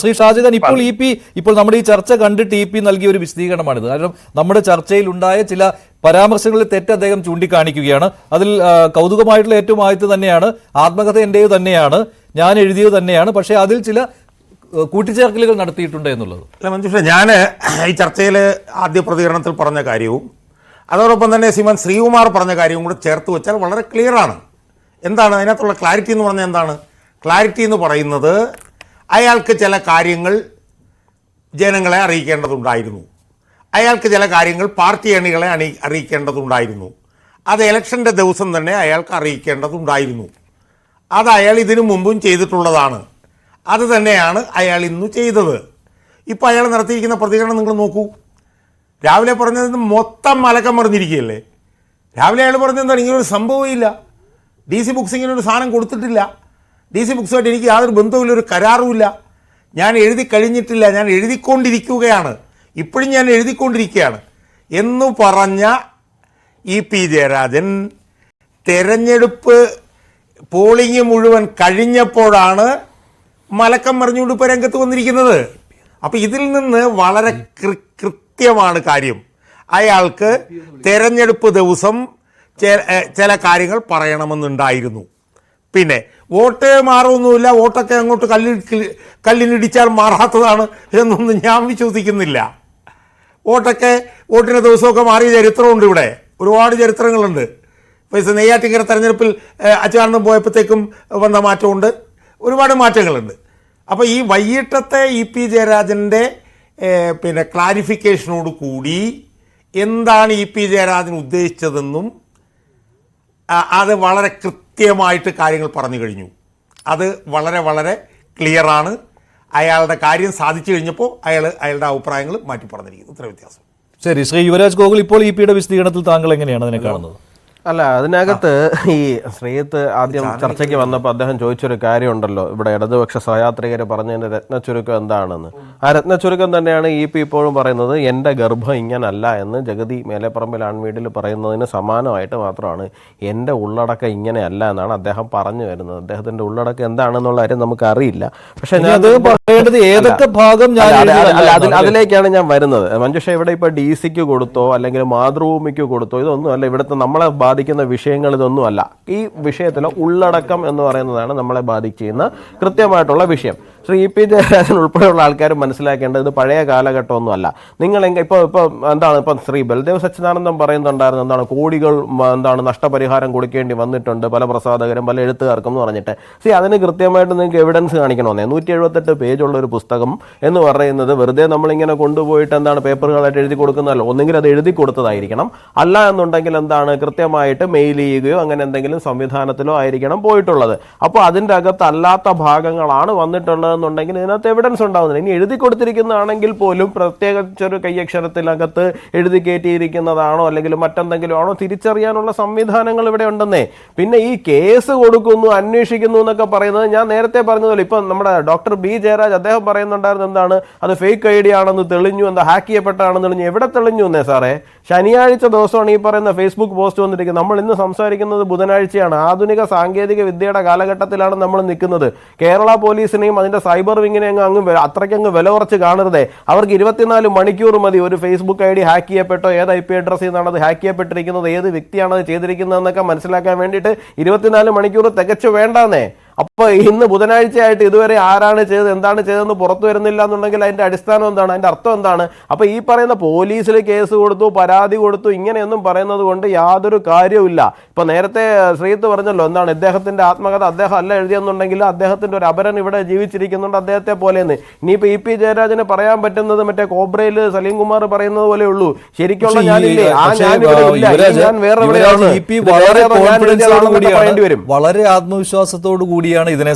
ശ്രീ ഷാജഹാൻ, ഇപ്പോൾ നമ്മുടെ ഈ ചർച്ച കണ്ടിട്ട് ഇ പി നൽകിയ ഒരു വിശദീകരണമാണിത്. കാരണം നമ്മുടെ ചർച്ചയിൽ ഉണ്ടായ ചില പരാമർശങ്ങളിൽ തെറ്റ് അദ്ദേഹം ചൂണ്ടിക്കാണിക്കുകയാണ്. അതിൽ കൗതുകമായിട്ടുള്ള ഏറ്റവും ആദ്യത്തെ തന്നെയാണ്, ആത്മകഥ എന്റേത് തന്നെയാണ്, ഞാൻ എഴുതിയത് തന്നെയാണ്, പക്ഷേ അതിൽ ചില കൂട്ടിച്ചേർക്കലുകൾ നടത്തിയിട്ടുണ്ട് എന്നുള്ളത്. അല്ല മഞ്ജുഷ, ഞാൻ ഈ ചർച്ചയിൽ ആദ്യ പ്രതികരണത്തിൽ പറഞ്ഞ കാര്യവും അതോടൊപ്പം തന്നെ ശ്രീമാൻ ശ്രീകുമാർ പറഞ്ഞ കാര്യവും കൂടെ ചേർത്ത് വെച്ചാൽ വളരെ ക്ലിയറാണ്. എന്താണ് അതിനകത്തുള്ള ക്ലാരിറ്റി എന്ന് പറഞ്ഞാൽ? എന്താണ് ക്ലാരിറ്റി എന്ന് പറയുന്നത്? അയാൾക്ക് ചില കാര്യങ്ങൾ ജനങ്ങളെ അറിയിക്കേണ്ടതുണ്ടായിരുന്നു, അയാൾക്ക് ചില കാര്യങ്ങൾ പാർട്ടി അണികളെ അറിയിക്കേണ്ടതുണ്ടായിരുന്നു, അത് ഇലക്ഷൻ്റെ ദിവസം തന്നെ അയാൾക്ക് അറിയിക്കേണ്ടതുണ്ടായിരുന്നു. അത് അയാൾ ഇതിനു മുമ്പും ചെയ്തിട്ടുള്ളതാണ്, അത് തന്നെയാണ് അയാൾ ഇന്ന് ചെയ്തത്. ഇപ്പോൾ അയാൾ നടത്തിയിരിക്കുന്ന പ്രതികരണം നിങ്ങൾ നോക്കൂ. രാവിലെ പറഞ്ഞത് മൊത്തം മലക്കം മറിഞ്ഞിരിക്കുകയല്ലേ. രാവിലെ അയാൾ പറഞ്ഞെന്താണ്, ഇങ്ങനൊരു സംഭവമില്ല, ഡി സി ബുക്സ് ഇങ്ങനൊരു സാധനം കൊടുത്തിട്ടില്ല, ഡി സി ബുക്സുമായിട്ട് എനിക്ക് യാതൊരു ബന്ധവുമില്ല, ഒരു കരാറുമില്ല, ഞാൻ എഴുതി കഴിഞ്ഞിട്ടില്ല, ഞാൻ എഴുതിക്കൊണ്ടിരിക്കുകയാണ്, ഇപ്പോഴും ഞാൻ എഴുതിക്കൊണ്ടിരിക്കുകയാണ് എന്നു പറഞ്ഞ ഇ പി ജയരാജൻ തെരഞ്ഞെടുപ്പ് പോളിംഗ് മുഴുവൻ കഴിഞ്ഞപ്പോഴാണ് മലക്കം മറിഞ്ഞുകൊണ്ട് ഇപ്പോൾ രംഗത്ത് വന്നിരിക്കുന്നത്. അപ്പോൾ ഇതിൽ നിന്ന് വളരെ കൃത്യമാണ് കാര്യം. അയാൾക്ക് തെരഞ്ഞെടുപ്പ് ദിവസം ചില കാര്യങ്ങൾ പറയണമെന്നുണ്ടായിരുന്നു. പിന്നെ വോട്ട് മാറൊന്നുമില്ല, വോട്ടൊക്കെ അങ്ങോട്ട് കല്ലിനിടിച്ചാൽ മാറാത്തതാണ് എന്നൊന്നും ഞാൻ വിശ്വസിക്കുന്നില്ല. വോട്ടിൻ്റെ ദിവസമൊക്കെ മാറിയ ചരിത്രമുണ്ട്, ഇവിടെ ഒരുപാട് ചരിത്രങ്ങളുണ്ട്. ഇപ്പോൾ നെയ്യാറ്റിൻകര തെരഞ്ഞെടുപ്പിൽ അച്യുതാനന്ദൻ പോയപ്പോഴത്തേക്കും വന്ന മാറ്റമുണ്ട്, ഒരുപാട് മാറ്റങ്ങളുണ്ട്. അപ്പോൾ ഈ വൈകിട്ടത്തെ ഇ പി ജയരാജൻ്റെ പിന്നെ ക്ലാരിഫിക്കേഷനോട് കൂടി എന്താണ് ഇ പി ജയരാജൻ ഉദ്ദേശിച്ചതെന്നും അത് വളരെ കൃത്യമായിട്ട് കാര്യങ്ങൾ പറഞ്ഞു കഴിഞ്ഞു. അത് വളരെ വളരെ ക്ലിയറാണ്. അയാളുടെ കാര്യം സാധിച്ചു കഴിഞ്ഞപ്പോൾ അയാളുടെ അഭിപ്രായങ്ങൾ മാറ്റി പറഞ്ഞിരിക്കുന്നു. ഇത്ര വ്യത്യാസം. ശരി, ശ്രീ യുവരാജ് ഗോകുൽ, ഇപ്പോൾ ഇ പിയുടെ വിശദീകരണത്തിൽ താങ്കൾ എങ്ങനെയാണ് അതിനെ കാണുന്നത്? അല്ല, അതിനകത്ത് ഈ ശ്രീത്ത് ആദ്യം ചർച്ചയ്ക്ക് വന്നപ്പോൾ അദ്ദേഹം ചോദിച്ചൊരു കാര്യമുണ്ടല്ലോ, ഇവിടെ ഇടതുപക്ഷ സഹയാത്രികർ പറഞ്ഞതിൻ്റെ രത്നച്ചുരുക്കം എന്താണെന്ന്. ആ രത്നച്ചുരുക്കം തന്നെയാണ് ഇ പി ഇപ്പോഴും പറയുന്നത്. എൻ്റെ ഗർഭം ഇങ്ങനല്ല എന്ന് ജഗതി മേലെപ്പറമ്പിൽ ആൺവീടിൽ പറയുന്നതിന് സമാനമായിട്ട് മാത്രമാണ് എൻ്റെ ഉള്ളടക്കം ഇങ്ങനെയല്ല എന്നാണ് അദ്ദേഹം പറഞ്ഞു വരുന്നത്. അദ്ദേഹത്തിൻ്റെ ഉള്ളടക്കം എന്താണെന്നുള്ള കാര്യം നമുക്കറിയില്ല. പക്ഷേ അതിലേക്കാണ് ഞാൻ വരുന്നത്. മഞ്ജുഷ, ഇവിടെ ഇപ്പോൾ ഡി സിക്ക് കൊടുത്തോ അല്ലെങ്കിൽ മാതൃഭൂമിക്ക് കൊടുത്തോ ഇതൊന്നുമല്ല ഇവിടുത്തെ നമ്മളെ ബാധിക്കുന്ന വിഷയങ്ങൾ, ഇതൊന്നുമല്ല. ഈ വിഷയത്തിലെ ഉള്ളടക്കം എന്ന് പറയുന്നതാണ് നമ്മളെ ബാധിക്കുന്ന കൃത്യമായിട്ടുള്ള വിഷയം. ശ്രീ ഇ പി ജയരാജൻ ഉൾപ്പെടെയുള്ള ആൾക്കാർ മനസ്സിലാക്കേണ്ടത് ഇത് പഴയ കാലഘട്ടമൊന്നുമല്ല. നിങ്ങൾ ഇപ്പോൾ എന്താണ് ഇപ്പം ശ്രീ ബൽദേവ് സച്ചിദാനന്ദൻ പറയുന്നുണ്ടായിരുന്നു, എന്താണ് കോടികൾ നഷ്ടപരിഹാരം കൊടുക്കേണ്ടി വന്നിട്ടുണ്ട് പല പ്രസാധകരും പല എഴുത്തുകാർക്കും എന്ന് പറഞ്ഞിട്ട്. അതിന് കൃത്യമായിട്ട് നിങ്ങൾക്ക് എവിഡൻസ് കാണിക്കണമെന്നേ. 178 പേജുള്ള ഒരു പുസ്തകം എന്ന് പറയുന്നത് വെറുതെ നമ്മളിങ്ങനെ കൊണ്ടുപോയിട്ട് പേപ്പറുകളായിട്ട് എഴുതി കൊടുക്കുന്നതല്ലോ. ഒന്നെങ്കിൽ അത് എഴുതി കൊടുത്തതായിരിക്കണം, അല്ല എന്നുണ്ടെങ്കിൽ കൃത്യമായിട്ട് മെയിൽ ചെയ്യുകയോ അങ്ങനെ എന്തെങ്കിലും സംവിധാനത്തിലോ ആയിരിക്കണം പോയിട്ടുള്ളത്. അപ്പോൾ അതിൻ്റെ അകത്ത് അല്ലാത്ത ഭാഗങ്ങളാണ് വന്നിട്ടുള്ളത് എന്നുണ്ടെങ്കിൽ ഇതിനകത്ത് എവിഡൻസ് ഉണ്ടാവുന്നില്ല. ഇനി എഴുതി കൊടുത്തിരിക്കുന്നതാണെങ്കിൽ പോലും പ്രത്യേകിച്ചൊരു കൈയക്ഷരത്തിനകത്ത് എഴുതി കയറ്റിയിരിക്കുന്നതാണോ അല്ലെങ്കിൽ മറ്റെന്തെങ്കിലും ആണോ തിരിച്ചറിയാനുള്ള സംവിധാനങ്ങൾ ഇവിടെ ഉണ്ടെന്നേ. പിന്നെ ഈ കേസ് കൊടുക്കുന്നു, അന്വേഷിക്കുന്നു എന്നൊക്കെ പറയുന്നത് ഞാൻ നേരത്തെ പറഞ്ഞതുപോലെ ഇപ്പം നമ്മുടെ ഡോക്ടർ ബി ജയരാജ് അദ്ദേഹം പറയുന്നുണ്ടായിരുന്നു, എന്താണ് അത് ഫേക്ക് ഐ ഡി ആണെന്ന് തെളിഞ്ഞു, ഹാക്ക് ചെയ്യപ്പെട്ടാണെന്ന് തെളിഞ്ഞു. എവിടെ തെളിഞ്ഞു എന്നേ സാറേ? ശനിയാഴ്ച ദിവസമാണ് ഈ പറയുന്ന ഫേസ്ബുക്ക് പോസ്റ്റ് വന്നിരിക്കുന്നത്. നമ്മൾ ഇന്ന് സംസാരിക്കുന്നത് ബുധനാഴ്ചയാണ്. ആധുനിക സാങ്കേതിക വിദ്യയുടെ കാലഘട്ടത്തിലാണ് നമ്മൾ നിൽക്കുന്നത്. കേരള പോലീസിനെയും അതിന്റെ സൈബർ വിങ്ങിനെ അത്രയ്ക്കങ്ങ് വില കുറച്ച് കാണരുതേ. അവർക്ക് 24 മണിക്കൂർ മതി ഒരു ഫേസ്ബുക്ക് ഐ ഡി ഹാക്ക് ചെയ്യപ്പെട്ടോ, ഏത് IP അഡ്രസ്സിൽ നിന്നാണ് അത് ഹാക്ക് ചെയ്യപ്പെട്ടിരിക്കുന്നത്, ഏത് വ്യക്തിയാണ് അത് ചെയ്തിരിക്കുന്നതെന്നൊക്കെ മനസ്സിലാക്കാൻ വേണ്ടിയിട്ട് 24 മണിക്കൂർ തികച്ചു വേണ്ടാന്നേ. അപ്പോൾ ഇന്ന് ബുധനാഴ്ചയായിട്ട് ഇതുവരെ ആരാണ് ചെയ്തത്, എന്താണ് ചെയ്തതെന്ന് പുറത്തു വരുന്നില്ല എന്നുണ്ടെങ്കിൽ അതിൻ്റെ അടിസ്ഥാനം എന്താണ്, അതിൻ്റെ അർത്ഥം എന്താണ്? അപ്പോൾ ഈ പറയുന്ന പോലീസിൽ കേസ് കൊടുത്തു, പരാതി കൊടുത്തു, ഇങ്ങനെയൊന്നും പറയുന്നത് കൊണ്ട് യാതൊരു കാര്യവുമില്ല. ഇപ്പോൾ നേരത്തെ ശ്രീത്ത് പറഞ്ഞല്ലോ, എന്താണ് ഇദ്ദേഹത്തിൻ്റെ ആത്മകഥ അദ്ദേഹം അല്ല എഴുതിയെന്നുണ്ടെങ്കിൽ അദ്ദേഹത്തിൻ്റെ ഒരു അപരൻ ഇവിടെ ജീവിച്ചിരിക്കുന്നുണ്ട് അദ്ദേഹത്തെ പോലെയെന്ന്. ഇനിയിപ്പോൾ ഇ പി ജയരാജന് പറയാൻ പറ്റുന്നത് മറ്റേ കോബ്രയിൽ സലീം കുമാർ പറയുന്നത് പോലെ ഉള്ളൂ. ശരിക്കുള്ള ഞാനില്ലേ, ഞാൻ വേറെ വളരെ ആത്മവിശ്വാസത്തോടു കൂടിയാണ് ഇതിനെ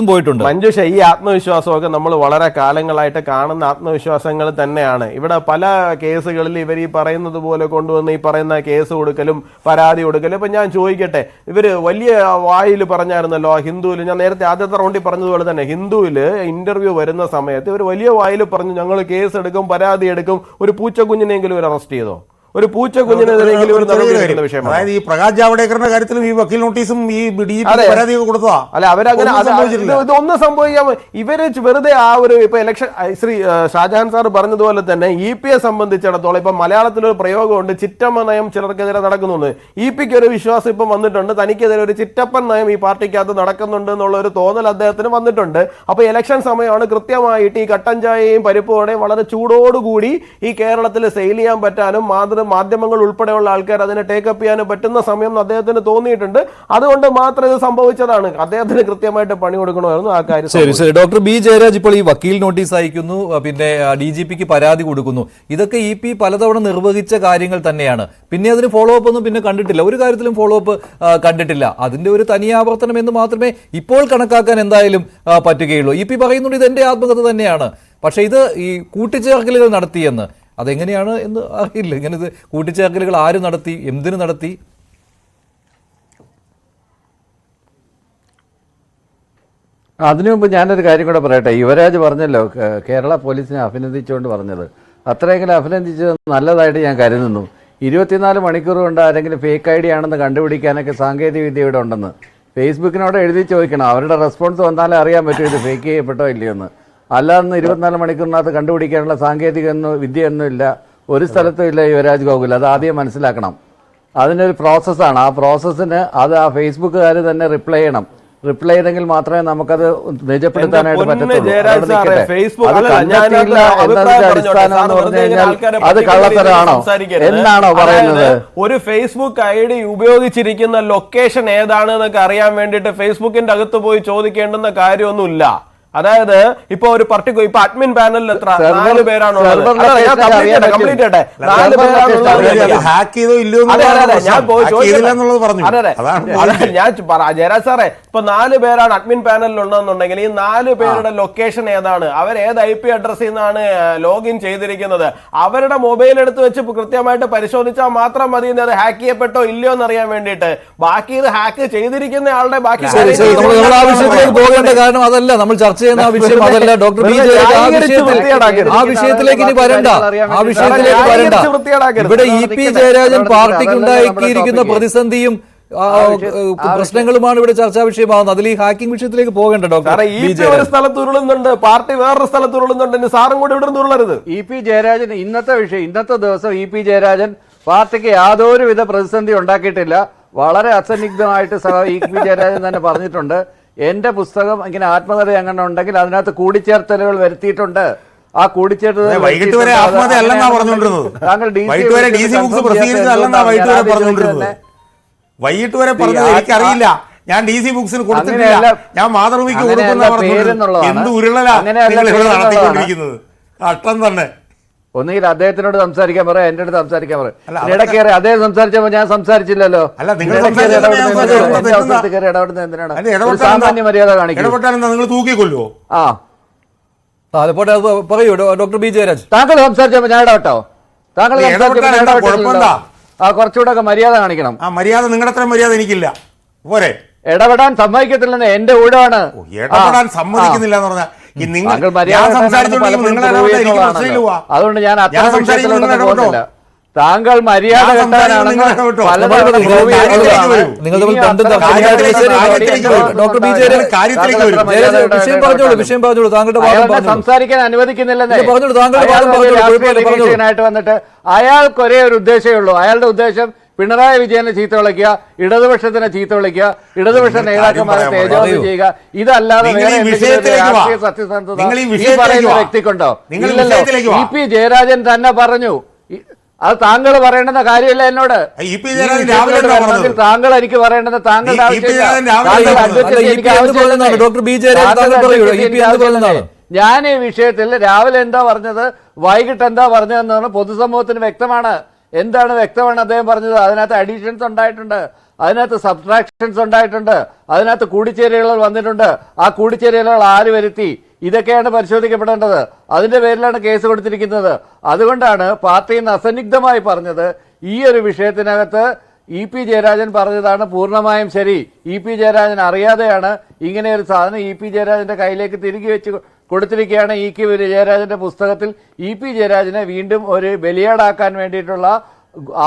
പോയിട്ടുണ്ട്. മഞ്ജുഷ, ഈ ആത്മവിശ്വാസമൊക്കെ നമ്മൾ വളരെ കാലങ്ങളായിട്ട് കാണുന്ന ആത്മവിശ്വാസങ്ങൾ തന്നെയാണ്. ഇവിടെ പല കേസുകളിൽ ഇവർ ഈ പറയുന്നത് പോലെ കൊണ്ടുവന്ന് ഈ പറയുന്ന കേസ് കൊടുക്കലും പരാതി കൊടുക്കലും. ഇപ്പൊ ഞാൻ ചോദിക്കട്ടെ, ഇവര് വലിയ വായിൽ പറഞ്ഞായിരുന്നല്ലോ ഹിന്ദുവിൽ, ഞാൻ നേരത്തെ ആദ്യത്തെ റൗണ്ടിൽ പറഞ്ഞതുപോലെ തന്നെ ഹിന്ദുവിൽ ഇന്റർവ്യൂ വരുന്ന സമയത്ത് ഇവർ വലിയ വായിൽ പറഞ്ഞു ഞങ്ങൾ കേസ് എടുക്കും, പരാതി എടുക്കും, ഒരു പൂച്ചക്കുഞ്ഞിനെങ്കിലും ഇവർ അറസ്റ്റ് ചെയ്തോ? ഒരു പൂച്ച കുഞ്ഞിനെതിരെങ്കിലും ഒരു നടപടി എടുക്കുന്ന വിഷയമാണ്. അതായത് ഈ പ്രകാശ് ജാവ്ദേക്കറിന്റെ കാര്യത്തിലും ഈ വക്കീൽ നോട്ടീസും ഈ DGP പരാതിയൊക്കെ കൊടുത്തതാ. അല്ല അവരങ്ങനെ ഇതൊന്നും സംഭവിക്കാൻ ഇവര് വെറുതെ ആ ഒരു ഇപ്പൊ ഇലക്ഷൻ ശ്രീ ഷാജഹാൻ സാർ പറഞ്ഞതുപോലെ തന്നെ EPയെ സംബന്ധിച്ചിടത്തോളം ഇപ്പൊ മലയാളത്തിലൊരു പ്രയോഗമുണ്ട്, ചിറ്റമ്മ നയം ചിലർക്കെതിരെ നടക്കുന്നുണ്ട്. EPക്ക് ഒരു വിശ്വാസം ഇപ്പം വന്നിട്ടുണ്ട്, തനിക്കെതിരെ ഒരു ചിറ്റപ്പൻ നയം ഈ പാർട്ടിക്കകത്ത് നടക്കുന്നുണ്ട് എന്നുള്ള ഒരു തോന്നൽ അദ്ദേഹത്തിന് വന്നിട്ടുണ്ട്. അപ്പൊ ഇലക്ഷൻ സമയമാണ് കൃത്യമായിട്ട് ഈ കട്ടൻ ചായയും പരിപ്പോടെയും വളരെ ചൂടോടുകൂടി ഈ കേരളത്തിൽ സെയിൽ ചെയ്യാൻ പറ്റാനും മാധ്യമങ്ങൾ ഉൾപ്പെടെയുള്ള ആൾക്കാർ അതിനെ ടേക്കപ്പ് ചെയ്യാനും പറ്റുന്ന സമയം അദ്ദേഹത്തിന് തോന്നിയിട്ടുണ്ട്. അതുകൊണ്ട് മാത്രം ഇത് സംഭവിച്ചതാണ്. അദ്ദേഹത്തിന് കൃത്യമായിട്ട് പണി കൊടുക്കണമായിരുന്നു ആ കാര്യം. ശരി. ഡോക്ടർ ബി ജയരാജ് ഇപ്പോൾ ഈ വക്കീൽ നോട്ടീസ് അയക്കുന്നു, പിന്നെ DGPക്ക് പരാതി കൊടുക്കുന്നു. ഇതൊക്കെ EP പലതവണ നിർവഹിച്ച കാര്യങ്ങൾ തന്നെയാണ്. പിന്നെ അതിന് ഫോളോ അപ്പ് ഒന്നും പിന്നെ കണ്ടിട്ടില്ല, ഒരു കാര്യത്തിലും ഫോളോ അപ്പ് കണ്ടിട്ടില്ല. അതിന്റെ ഒരു തനിയാവർത്തനം എന്ന് മാത്രമേ ഇപ്പോൾ കണക്കാക്കാൻ എന്തായാലും പറ്റുകയുള്ളൂ. EP പറയുന്നുണ്ട് ഇത് എന്റെ ആത്മകഥ തന്നെയാണ്. പക്ഷെ ഇത് ഈ കൂട്ടിച്ചേർക്കലുകൾ നടത്തിയെന്ന് അതെങ്ങനെയാണ് എന്ന് അറിയില്ല. ഇങ്ങനെ ഇത് കൂട്ടിച്ചേർക്കലുകൾ ആര് നടത്തി, എന്തിനു നടത്തി? അതിനു മുമ്പ് ഞാനൊരു കാര്യം കൂടെ പറയട്ടെ. യുവരാജ് പറഞ്ഞല്ലോ കേരള പോലീസിനെ അഭിനന്ദിച്ചുകൊണ്ട് പറഞ്ഞത്, അത്രയെങ്കിലും അഭിനന്ദിച്ചത് നല്ലതായിട്ട് ഞാൻ കരുതുന്നു. 24 മണിക്കൂർ കൊണ്ട് ആരെങ്കിലും ഫേക്ക് ID ആണെന്ന് കണ്ടുപിടിക്കാനൊക്കെ സാങ്കേതിക വിദ്യ ഇവിടെ ഉണ്ടെന്ന് ഫേസ്ബുക്കിനോട് എഴുതി ചോദിക്കണം. അവരുടെ റെസ്പോൺസ് വന്നാലേ അറിയാൻ പറ്റും ഇത് ഫേക്ക് ചെയ്യപ്പെട്ടോ ഇല്ലയോന്ന്. അല്ലാതെ 24 മണിക്കൂറിനകത്ത് കണ്ടുപിടിക്കാനുള്ള സാങ്കേതിക വിദ്യയൊന്നും ഇല്ല, ഒരു സ്ഥലത്തും ഇല്ല യുവരാജ് ഗോകുൽ. അത് ആദ്യം മനസ്സിലാക്കണം. അതിനൊരു പ്രോസസ്സാണ്. ആ പ്രോസസ്സിന് അത് ആ ഫേസ്ബുക്കുകാർ തന്നെ റിപ്ലൈ ചെയ്യണം. റിപ്ലൈ ചെയ്തെങ്കിൽ മാത്രമേ നമുക്കത് നിജപ്പെടുത്താനായിട്ട് പറ്റത്തുള്ളൂ. അടിസ്ഥാനം പറഞ്ഞു കഴിഞ്ഞാൽ അത് കള്ളത്തരാണോ എന്നാണോ പറയുന്നത്? ഒരു ഫേസ്ബുക്ക് ID ഉപയോഗിച്ചിരിക്കുന്ന ലൊക്കേഷൻ ഏതാണ് എന്നൊക്കെ അറിയാൻ വേണ്ടിയിട്ട് ഫേസ്ബുക്കിന്റെ അകത്ത് പോയി ചോദിക്കേണ്ടുന്ന കാര്യമൊന്നുമില്ല. അതായത് ഇപ്പൊ ഒരു പർട്ടിക്കുലർ ഇപ്പൊ അഡ്മിൻ പാനലിൽ എത്ര 4 പേരാണോ? ജയരാജ് സാറേ, ഇപ്പൊ 4 പേരാണ് അഡ്മിൻ പാനലിൽ ഉള്ളതെന്നുണ്ടെങ്കിൽ ഈ 4 പേരുടെ ലൊക്കേഷൻ ഏതാണ്, അവർ ഏത് IP അഡ്രസ്സിൽ നിന്നാണ് ലോഗിൻ ചെയ്തിരിക്കുന്നത്, അവരുടെ മൊബൈൽ എടുത്ത് വെച്ച് കൃത്യമായിട്ട് പരിശോധിച്ചാൽ മാത്രം മതി അത് ഹാക്ക് ചെയ്യപ്പെട്ടോ ഇല്ലയോ എന്ന് അറിയാൻ വേണ്ടിയിട്ട്. ബാക്കി ഇത് ഹാക്ക് ചെയ്തിരിക്കുന്ന ആളുടെ ബാക്കി പോകേണ്ട കാരണം അതല്ല, നമ്മൾ ചർച്ച ചെയ്യുന്ന വിഷയം അതല്ല. ഡോക്ടർ ബി ജയരാജ് ആ വിഷയത്തിലേക്ക് ഇനി വരണ്ട, ആ വിഷയത്തിലേക്ക് വരണ്ട. ഇവിടെ EP ജയരാജൻ പാർട്ടിക്ക് ഉണ്ടാക്കിയിരിക്കുന്ന പ്രതിസന്ധിയും പ്രശ്നങ്ങളുമാണ് ഇവിടെ ചർച്ചാ വിഷയമാകുന്നത്. അതിൽ ഈ ഹാക്കിംഗ് വിഷയത്തിലേക്ക് പോകേണ്ട. ഡോക്ടർ ഒരു സ്ഥലത്ത് ഉരുളുന്നുണ്ട്, പാർട്ടി വേറൊരു സ്ഥലത്ത് ഉരുളുന്നുണ്ട്, സാറും കൂടി ഇവിടെ ഉരുളരുത്. EP ജയരാജൻ ഇന്നത്തെ വിഷയം, ഇന്നത്തെ ദിവസം EP ജയരാജൻ പാർട്ടിക്ക് യാതൊരുവിധ പ്രതിസന്ധി ഉണ്ടാക്കിയിട്ടില്ല. വളരെ അസന്നിഗ്ധമായിട്ട് EP ജയരാജൻ തന്നെ പറഞ്ഞിട്ടുണ്ട്, എന്റെ പുസ്തകം ഇങ്ങനെ ആത്മകഥ അങ്ങനെ ഉണ്ടെങ്കിൽ അതിനകത്ത് കൂടിച്ചേർത്തലുകൾ വരുത്തിയിട്ടുണ്ട്. ആ കൂടിച്ചേർത്തൽ വൈകിട്ട് വരെ ആത്മകഥയല്ലെന്നാ പറഞ്ഞുകൊണ്ടിരുന്നത്. വൈകിട്ട് വരെ DC ബുക്സ് പ്രസിദ്ധീകരിച്ചതല്ലെന്നാ വൈകിട്ട് വരെ പറഞ്ഞുകൊണ്ടിരുന്നത്. വൈകിട്ട് വരെ പറഞ്ഞത് എനിക്കറിയില്ല, ഞാൻ DC ബുക്സിന് കൊടുത്തിട്ടില്ല, ഞാൻ മാതൃഭൂമിക്ക് കൊടുക്കുന്ന എന്ത് ഉരുളലാ നിങ്ങൾ ഇവിടെ നടത്തിക്കൊണ്ടിരിക്കുന്നത്. കഷ്ടം തന്നെ. ഒന്നുകിൽ അദ്ദേഹത്തിനോട് സംസാരിക്കാൻ പറയാം, എന്റെ അടുത്ത് സംസാരിക്കാൻ പറയാം. ഇടയ്ക്കേറെ അദ്ദേഹം സംസാരിച്ചപ്പോ ഞാൻ സംസാരിച്ചില്ലല്ലോ. എന്തിനാണ് സാമാന്യ മര്യാദ കാണിക്കുന്നത്? നിങ്ങൾ തൂക്കിക്കൊല്ലുവോ? പറയൂ ഡോക്ടർ ബി ജയരാജ്. താങ്കൾ സംസാരിച്ചപ്പോ ഞാൻ ഇടപെട്ടോ? താങ്കൾ കുറച്ചുകൂടെ ഒക്കെ മര്യാദ കാണിക്കണം. ആ മര്യാദ നിങ്ങളുടെ അത്ര മര്യാദ എനിക്കില്ല. പോരെ? ഇടപെടാൻ സമ്മതിക്കത്തില്ലെന്ന് എന്റെ ഊഴമാണ്. ഇടപെടാൻ സമ്മതിക്കുന്നില്ല എന്ന് പറഞ്ഞാൽ അതുകൊണ്ട് ഞാൻ അത്ര വിഷയത്തിലോട്ട് പോകുന്നില്ല. താങ്കൾ മര്യാദ സംസാരിക്കാൻ അനുവദിക്കുന്നില്ലെന്നായിട്ട് വന്നിട്ട് അയാൾക്ക് ഒരേ ഒരു ഉദ്ദേശമേ ഉള്ളൂ. അയാളുടെ ഉദ്ദേശം പിണറായി വിജയനെ ചീത്ത വിളിക്കുക, ഇടതുപക്ഷത്തിനെ ചീത്ത വിളിക്കുക, ഇടതുപക്ഷ നേതാക്കന്മാരെ തേജോധന ചെയ്യുക. ഇതല്ലാതെ വേറെ രാഷ്ട്രീയ സത്യസന്ധത ഈ പറയുന്ന വ്യക്തിക്കുണ്ടോ? ഇല്ലല്ലോ. EP ജയരാജൻ തന്നെ പറഞ്ഞു. അത് താങ്കൾ പറയേണ്ടുന്ന കാര്യമല്ല എന്നോട്. താങ്കൾ എനിക്ക് പറയേണ്ടത് താങ്കളുടെ ഞാൻ ഈ വിഷയത്തിൽ രാവിലെ എന്താ പറഞ്ഞത്, വൈകിട്ട് എന്താ പറഞ്ഞതെന്ന് പറഞ്ഞാൽ പൊതുസമൂഹത്തിന് വ്യക്തമാണ്. എന്താണ് വ്യക്തമാണ് അദ്ദേഹം പറഞ്ഞത്? അതിനകത്ത് അഡീഷൻസ് ഉണ്ടായിട്ടുണ്ട്, അതിനകത്ത് സബ്ട്രാക്ഷൻസ് ഉണ്ടായിട്ടുണ്ട്, അതിനകത്ത് കൂടിച്ചേരലുകൾ വന്നിട്ടുണ്ട്. ആ കൂടിച്ചേരലുകൾ ആര് വരുത്തി? ഇതൊക്കെയാണ് പരിശോധിക്കപ്പെടേണ്ടത്. അതിന്റെ പേരിലാണ് കേസ് കൊടുത്തിരിക്കുന്നത്. അതുകൊണ്ടാണ് പാർട്ടി ഇന്ന് അസന്നിഗ്ധമായി പറഞ്ഞത് ഈ ഒരു വിഷയത്തിനകത്ത് EP ജയരാജൻ പറഞ്ഞതാണ് പൂർണ്ണമായും ശരി. EP ജയരാജൻ അറിയാതെയാണ് ഇങ്ങനെ ഒരു സാധനം EP ജയരാജന്റെ കയ്യിലേക്ക് തിരികെ വെച്ച് കൊടുത്തിരിക്കുകയാണ്. ജയരാജന്റെ പുസ്തകത്തിൽ EP ജയരാജനെ വീണ്ടും ഒരു ബലിയാടാക്കാൻ വേണ്ടിയിട്ടുള്ള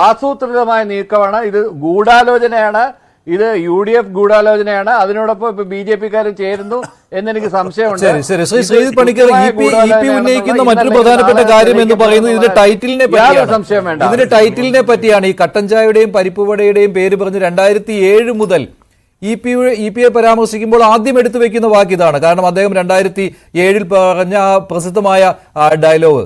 ആസൂത്രിതമായ നീക്കമാണ്. ഇത് ഗൂഢാലോചനയാണ്. ഇത് UDF ഗൂഢാലോചനയാണ്. അതിനോടൊപ്പം ഇപ്പൊ BJP-ക്കാരും ചേരുന്നു എന്നെനിക്ക് സംശയമുണ്ട്. ശരി ശരി ശ്രീ ശ്രീജിത് പണിക്കർ, ഇ.പി. ഉന്നയിക്കുന്ന മറ്റൊരു പ്രധാനപ്പെട്ട കാര്യം എന്ന് പറയുന്നത് ഇതിന്റെ ടൈറ്റിലിനെ പറ്റിയാണ്. ഇതിന്റെ ടൈറ്റിലിനെ പറ്റിയാണ്. ഈ കട്ടൻ ചായയുടെയും പരിപ്പുവടയുടെയും പേര് പറഞ്ഞ് 2007 മുതൽ ഇ.പി.യെ പരാമർശിക്കുമ്പോൾ ആദ്യം എടുത്തു വെക്കുന്ന വാക്ക് ഇതാണ്. കാരണം അദ്ദേഹം 2007 പറഞ്ഞ ആ പ്രസിദ്ധമായ ഡയലോഗ്